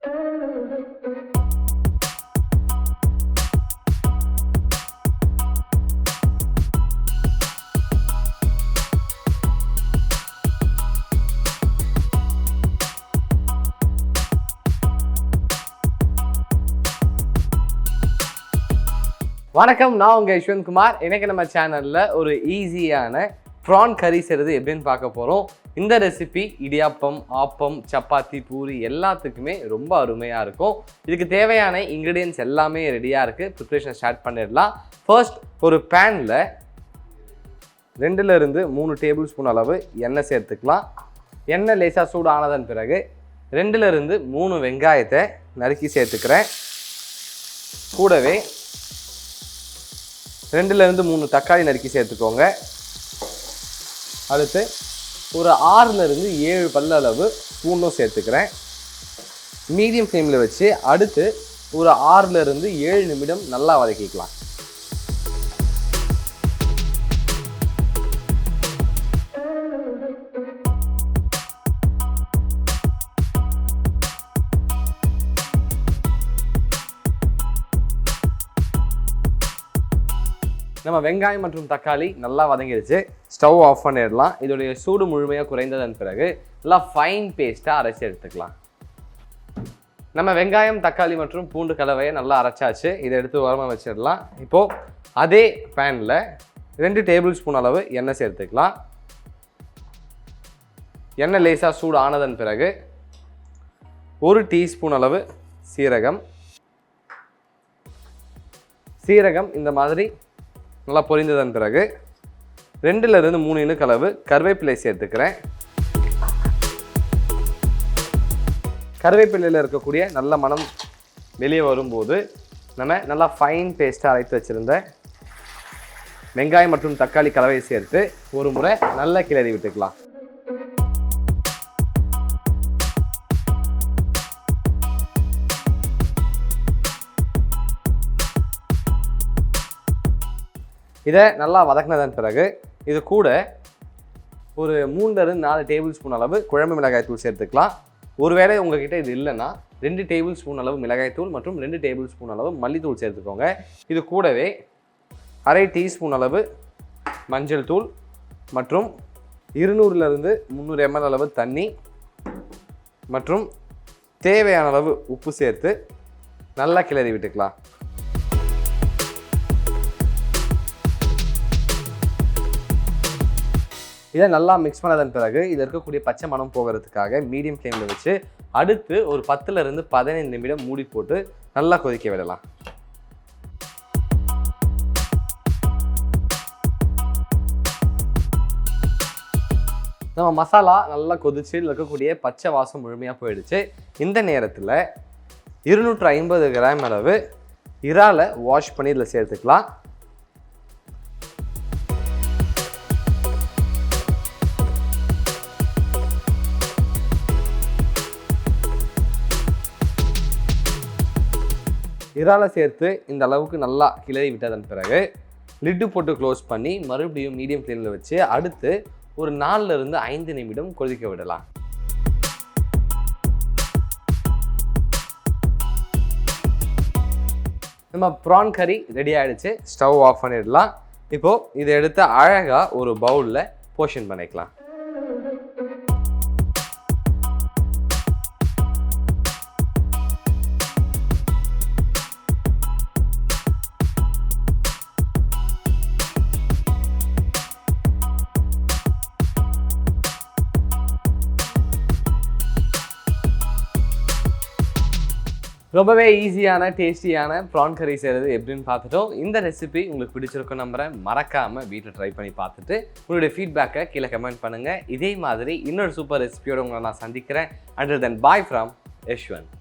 வணக்கம், நான் உங்கள் யஷ்வந்த் குமார். இன்னைக்கு நம்ம சேனலில் ஒரு ஈஸியான ப்ரான் கறி செய்கிறது எப்படின்னு பார்க்க போகிறோம். இந்த ரெசிபி இடியாப்பம், ஆப்பம், சப்பாத்தி, பூரி எல்லாத்துக்குமே ரொம்ப அருமையாக இருக்கும். இதுக்கு தேவையான இன்க்ரீடியன்ஸ் எல்லாமே ரெடியாக இருக்குது. ப்ரிப்ரேஷன் ஸ்டார்ட் பண்ணிடலாம். ஃபர்ஸ்ட் ஒரு பேனில் 2 to 3 டேபிள் ஸ்பூன் அளவு எண்ணெய் சேர்த்துக்கலாம். எண்ணெய் லேசாக சூடு ஆனதன் பிறகு 2 to 3 வெங்காயத்தை நறுக்கி சேர்த்துக்கிறேன். கூடவே 2 to 3 தக்காளி நறுக்கி சேர்த்துக்கோங்க. அடுத்து ஒரு 6 to 7 பல் அளவு பூண்டும் சேர்த்துக்கிறேன். மீடியம் ஃப்ளேமில் வச்சு அடுத்து ஒரு 6 to 7 நிமிடம் நல்லா வதக்கிக்கலாம். நம்ம வெங்காயம் மற்றும் தக்காளி நல்லா வதங்கிடுச்சு. ஸ்டவ் ஆஃப் பண்ணிடலாம். இதோடைய சூடு முழுமையாக குறைந்ததன் பிறகு நல்லா ஃபைன் பேஸ்ட்டாக அரைச்சி எடுத்துக்கலாம். நம்ம வெங்காயம், தக்காளி மற்றும் பூண்டு கலவையை நல்லா அரைச்சாச்சு. இதை எடுத்து உரமாக வச்சிடலாம். இப்போது அதே பேனில் 2 டேபிள் ஸ்பூன் அளவு எண்ணெய் சேர்த்துக்கலாம். எண்ணெய் லேசாக சூடு ஆனதன் பிறகு 1 டீஸ்பூன் அளவு சீரகம் இந்த மாதிரி நல்லா பொரிந்ததன் பிறகு 2 to 3 இனுக்கு அளவு கருவேப்பிலை சேர்த்துக்கிறேன். கருவேப்பிலையில் இருக்கக்கூடிய நல்ல மனம் வெளியே வரும்போது நம்ம நல்லா ஃபைன் பேஸ்ட்டாக அரைத்து வச்சுருந்த வெங்காயம் மற்றும் தக்காளி கலவையை சேர்த்து ஒரு முறை நல்லா கிளறி விட்டுக்கலாம். இதை நல்லா வதக்கினதன் பிறகு இது கூட ஒரு 3 to 4 டேபிள் ஸ்பூன் அளவு குழம்பு மிளகாய் தூள் சேர்த்துக்கலாம். ஒருவேளை உங்ககிட்ட இது இல்லைன்னா 2 டேபிள் ஸ்பூன் அளவு மிளகாய் தூள் மற்றும் 2 டேபிள் ஸ்பூன் அளவு மல்லித்தூள் சேர்த்துக்கோங்க. இது கூடவே அரை டீஸ்பூன் அளவு மஞ்சள் தூள் மற்றும் 200 to 300 ml அளவு தண்ணி மற்றும் தேவையான அளவு உப்பு சேர்த்து நல்லா கிளறி விட்டுக்கலாம். இதை நல்லா மிக்ஸ் பண்ணதன் பிறகு இதில் இருக்கக்கூடிய பச்சை மணம் போகிறதுக்காக மீடியம் ஃப்ளேமில் வச்சு அடுத்து ஒரு 10 to 15 நிமிடம் மூடி போட்டு நல்லா கொதிக்க விடலாம். நம்ம மசாலா நல்லா கொதிச்சு இருக்கக்கூடிய பச்சை வாசம் முழுமையாக போயிடுச்சு. இந்த நேரத்தில் 250 கிராம் அளவு இறாலை வாஷ் பண்ணி இதில் சேர்த்துக்கலாம். இறாலை சேர்த்து இந்த அளவுக்கு நல்லா கிளறி விட்டதன் பிறகு லிட்டு போட்டு க்ளோஸ் பண்ணி மறுபடியும் மீடியம் ஃப்ளேமில் வச்சு அடுத்து ஒரு 4 to 5 நிமிடம் கொதிக்க விடலாம். நம்ம ப்ரான் கறி ரெடி ஆகிடுச்சு. ஸ்டவ் ஆஃப் பண்ணிடலாம். இப்போது இதை எடுத்து அழகாக ஒரு பவுலில் போர்ஷன் பண்ணிக்கலாம். ரொம்பவே ஈஸியான டேஸ்டியான ப்ரான் கறி செய்கிறது எப்படின்னு பார்த்துட்டோம். இந்த ரெசிபி உங்களுக்கு பிடிச்சிருக்கும் நம்புறேன். மறக்காமல் வீட்டில் ட்ரை பண்ணி பார்த்துட்டு உங்களுடைய ஃபீட்பேக்கை கீழே கமெண்ட் பண்ணுங்கள். இதே மாதிரி இன்னொரு சூப்பர் ரெசிபியோட உங்களை நான் சந்திக்கிறேன். Until then bye from Yashwant.